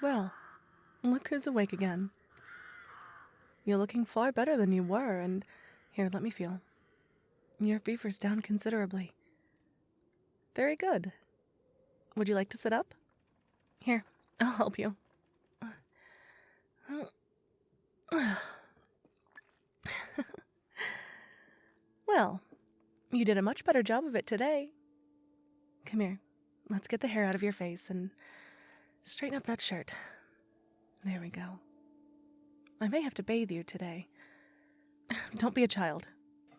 Well, look who's awake again. You're looking far better than you were, and here, let me feel. Your fever's down considerably. Very good. Would you like to sit up? Here, I'll help you. Well, you did a much better job of it today. Come here, let's get the hair out of your face and straighten up that shirt. There we go. I may have to bathe you today. Don't be a child.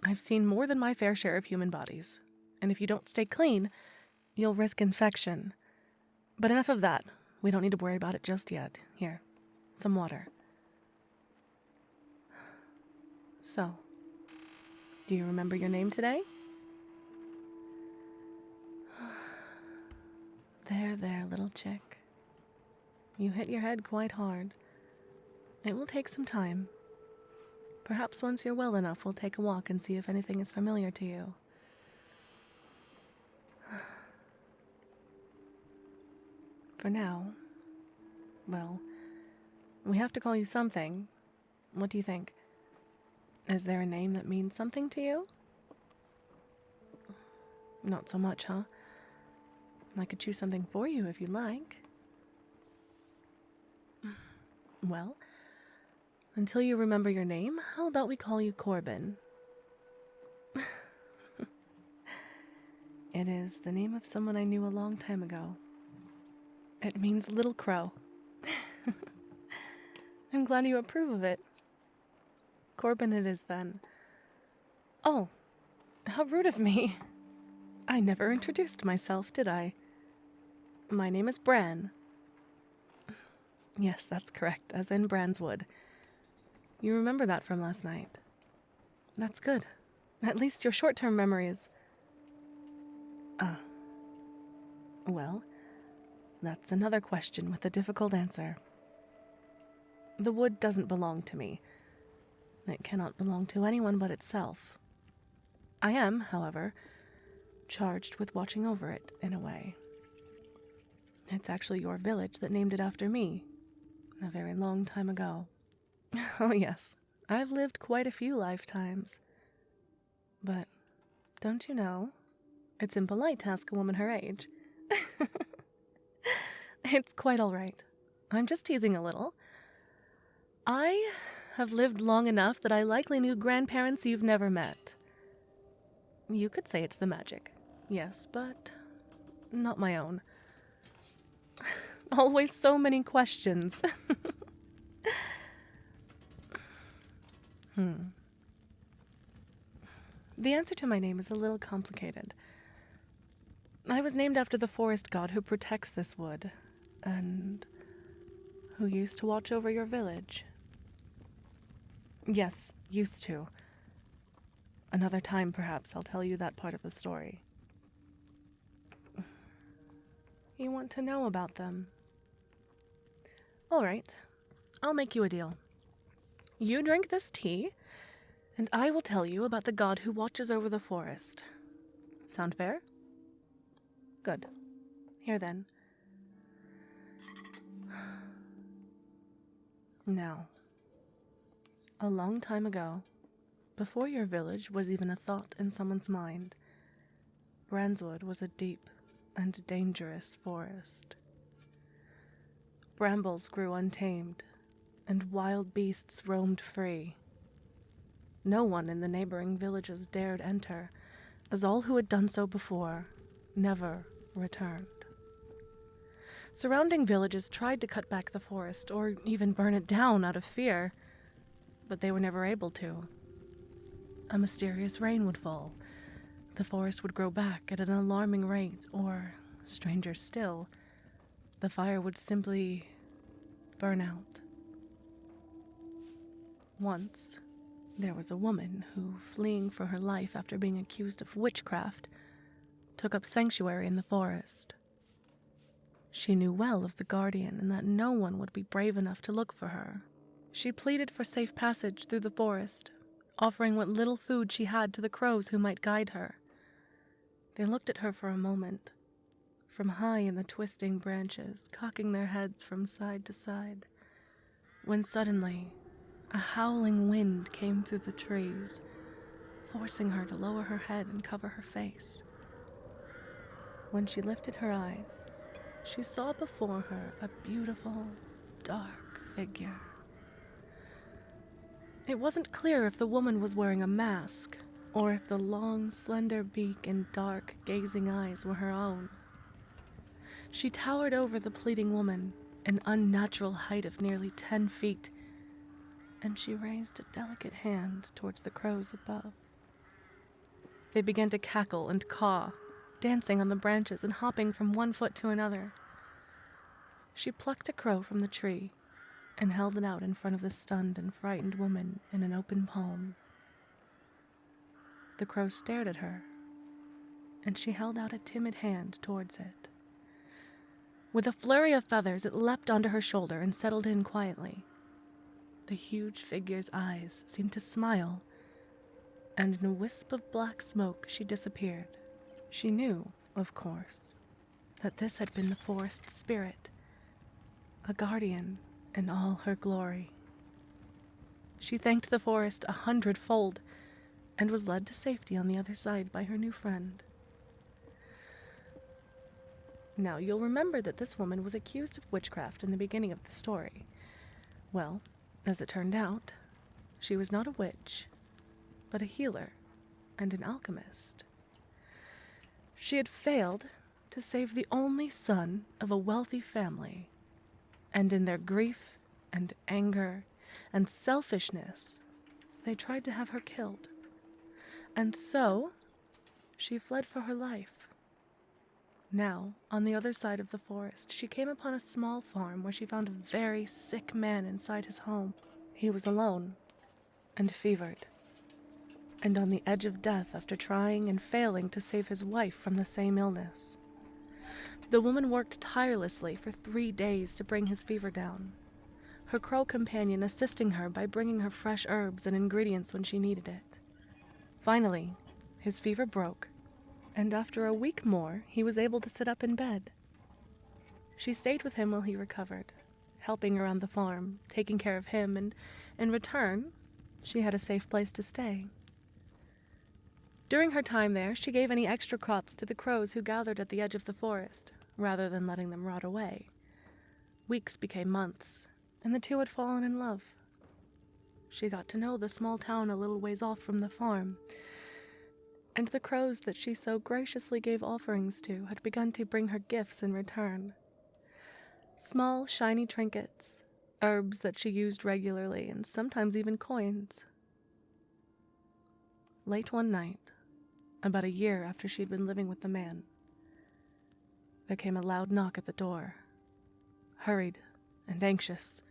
I've seen more than my fair share of human bodies, and if you don't stay clean, you'll risk infection. But enough of that. We don't need to worry about it just yet. Here, some water. So, do you remember your name today? There, little chick. You hit your head quite hard. It will take some time. Perhaps once you're well enough, we'll take a walk and see if anything is familiar to you. For now, well, we have to call you something. What do you think? Is there a name that means something to you? Not so much, huh? I could choose something for you if you like. Well, until you remember your name, how about we call you Corbin? It is the name of someone I knew a long time ago. It means little crow. I'm glad you approve of it. Corbin it is then. Oh, how rude of me. I never introduced myself, did I? My name is Bren. Yes, that's correct, as in Branswood. You remember that from last night. That's good. At least your short-term memory is... Well, that's another question with a difficult answer. The wood doesn't belong to me. It cannot belong to anyone but itself. I am, however, charged with watching over it, in a way. It's actually your village that named it after me, a very long time ago. Oh yes, I've lived quite a few lifetimes. But, don't you know, it's impolite to ask a woman her age. It's quite all right. I'm just teasing a little. I have lived long enough that I likely knew grandparents you've never met. You could say it's the magic, yes, but not my own. Always so many questions. The answer to my name is a little complicated. I was named after the forest god who protects this wood, and who used to watch over your village. Yes, used to. Another time, perhaps, I'll tell you that part of the story. You want to know about them? All right, I'll make you a deal. You drink this tea, and I will tell you about the god who watches over the forest. Sound fair? Good. Here then. Now, a long time ago, before your village was even a thought in someone's mind, Branswood was a deep and dangerous forest. Brambles grew untamed, and wild beasts roamed free. No one in the neighboring villages dared enter, as all who had done so before never returned. Surrounding villages tried to cut back the forest, or even burn it down out of fear, but they were never able to. A mysterious rain would fall, the forest would grow back at an alarming rate, or, stranger still, the fire would simply burn out. Once, there was a woman who, fleeing for her life after being accused of witchcraft, took up sanctuary in the forest. She knew well of the guardian and that no one would be brave enough to look for her. She pleaded for safe passage through the forest, offering what little food she had to the crows who might guide her. They looked at her for a moment, from high in the twisting branches, cocking their heads from side to side, when suddenly a howling wind came through the trees, forcing her to lower her head and cover her face. When she lifted her eyes, she saw before her a beautiful, dark figure. It wasn't clear if the woman was wearing a mask, or if the long, slender beak and dark, gazing eyes were her own. She towered over the pleading woman, an unnatural height of nearly 10 feet, and she raised a delicate hand towards the crows above. They began to cackle and caw, dancing on the branches and hopping from one foot to another. She plucked a crow from the tree and held it out in front of the stunned and frightened woman in an open palm. The crow stared at her, and she held out a timid hand towards it. With a flurry of feathers, it leapt onto her shoulder and settled in quietly. The huge figure's eyes seemed to smile, and in a wisp of black smoke she disappeared. She knew, of course, that this had been the forest spirit, a guardian in all her glory. She thanked the forest 100-fold and was led to safety on the other side by her new friend. Now, you'll remember that this woman was accused of witchcraft in the beginning of the story. Well, as it turned out, she was not a witch, but a healer and an alchemist. She had failed to save the only son of a wealthy family, and in their grief and anger and selfishness, they tried to have her killed. And so, she fled for her life. Now, on the other side of the forest, she came upon a small farm where she found a very sick man inside his home. He was alone and fevered, and on the edge of death after trying and failing to save his wife from the same illness. The woman worked tirelessly for 3 days to bring his fever down, her crow companion assisting her by bringing her fresh herbs and ingredients when she needed it. Finally, his fever broke, and after a week more, he was able to sit up in bed. She stayed with him while he recovered, helping around the farm, taking care of him, and in return, she had a safe place to stay. During her time there, she gave any extra crops to the crows who gathered at the edge of the forest, rather than letting them rot away. Weeks became months, and the two had fallen in love. She got to know the small town a little ways off from the farm, and the crows that she so graciously gave offerings to had begun to bring her gifts in return. Small, shiny trinkets, herbs that she used regularly, and sometimes even coins. Late one night, about a year after she'd been living with the man, there came a loud knock at the door, hurried and anxious.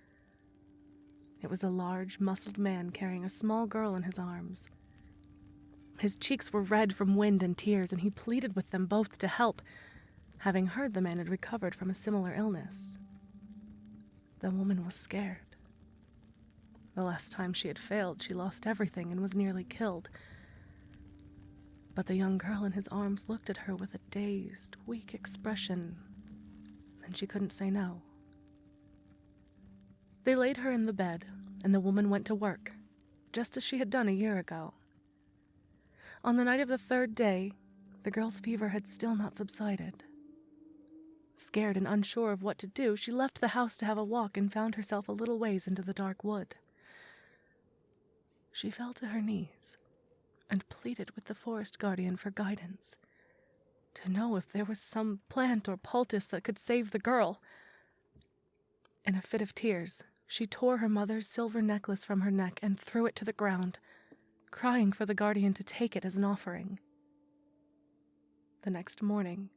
It was a large, muscled man carrying a small girl in his arms. His cheeks were red from wind and tears, and he pleaded with them both to help, having heard the man had recovered from a similar illness. The woman was scared. The last time she had failed, she lost everything and was nearly killed. But the young girl in his arms looked at her with a dazed, weak expression, and she couldn't say no. They laid her in the bed, and the woman went to work, just as she had done a year ago. On the night of the 3rd day, the girl's fever had still not subsided. Scared and unsure of what to do, she left the house to have a walk and found herself a little ways into the dark wood. She fell to her knees and pleaded with the forest guardian for guidance, to know if there was some plant or poultice that could save the girl. In a fit of tears, she tore her mother's silver necklace from her neck and threw it to the ground, crying for the guardian to take it as an offering. The next morning,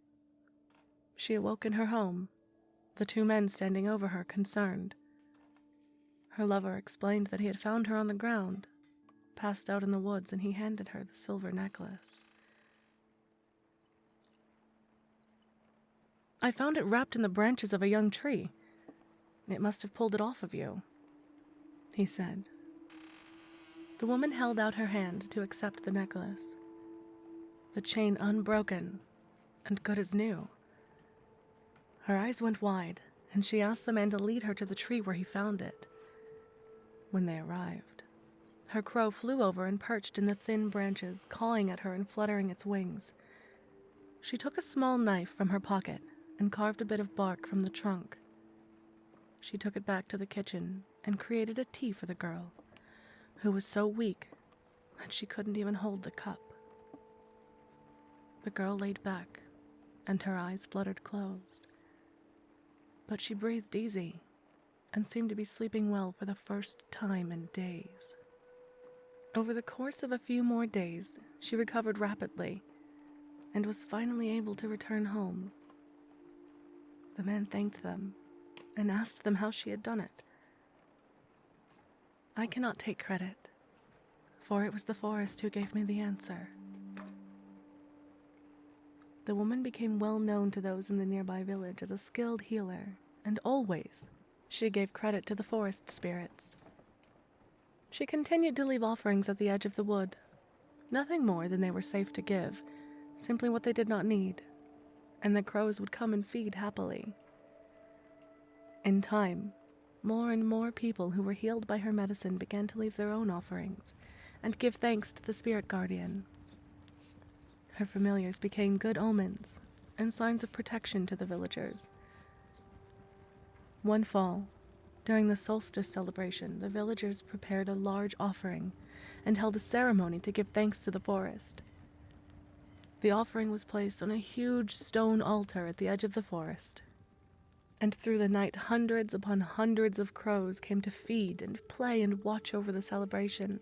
she awoke in her home, the 2 men standing over her, concerned. Her lover explained that he had found her on the ground, passed out in the woods, and he handed her the silver necklace. "I found it wrapped in the branches of a young tree. It must have pulled it off of you," he said. The woman held out her hand to accept the necklace, the chain unbroken and good as new. Her eyes went wide, and she asked the man to lead her to the tree where he found it. When they arrived, her crow flew over and perched in the thin branches, cawing at her and fluttering its wings. She took a small knife from her pocket and carved a bit of bark from the trunk. She took it back to the kitchen and created a tea for the girl, who was so weak that she couldn't even hold the cup. The girl laid back, and her eyes fluttered closed. But she breathed easy and seemed to be sleeping well for the first time in days. Over the course of a few more days, she recovered rapidly and was finally able to return home. The man thanked them and asked them how she had done it. I cannot take credit, for it was the forest who gave me the answer. The woman became well known to those in the nearby village as a skilled healer, and always she gave credit to the forest spirits. She continued to leave offerings at the edge of the wood, nothing more than they were safe to give, simply what they did not need, and the crows would come and feed happily. In time, more and more people who were healed by her medicine began to leave their own offerings and give thanks to the spirit guardian. Her familiars became good omens and signs of protection to the villagers. One fall, during the solstice celebration, the villagers prepared a large offering and held a ceremony to give thanks to the forest. The offering was placed on a huge stone altar at the edge of the forest, and through the night hundreds upon hundreds of crows came to feed and play and watch over the celebration.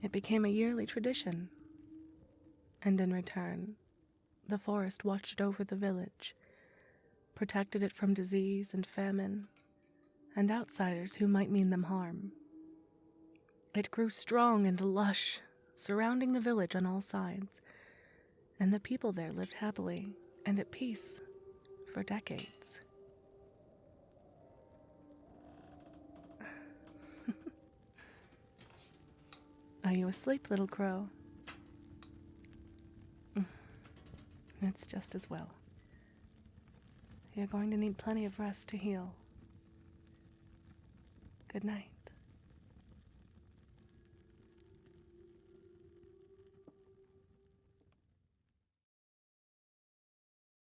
It became a yearly tradition, and in return, the forest watched over the village, protected it from disease and famine, and outsiders who might mean them harm. It grew strong and lush, surrounding the village on all sides, and the people there lived happily and at peace for decades. Are you asleep, little crow? It's just as well. You're going to need plenty of rest to heal. Good night.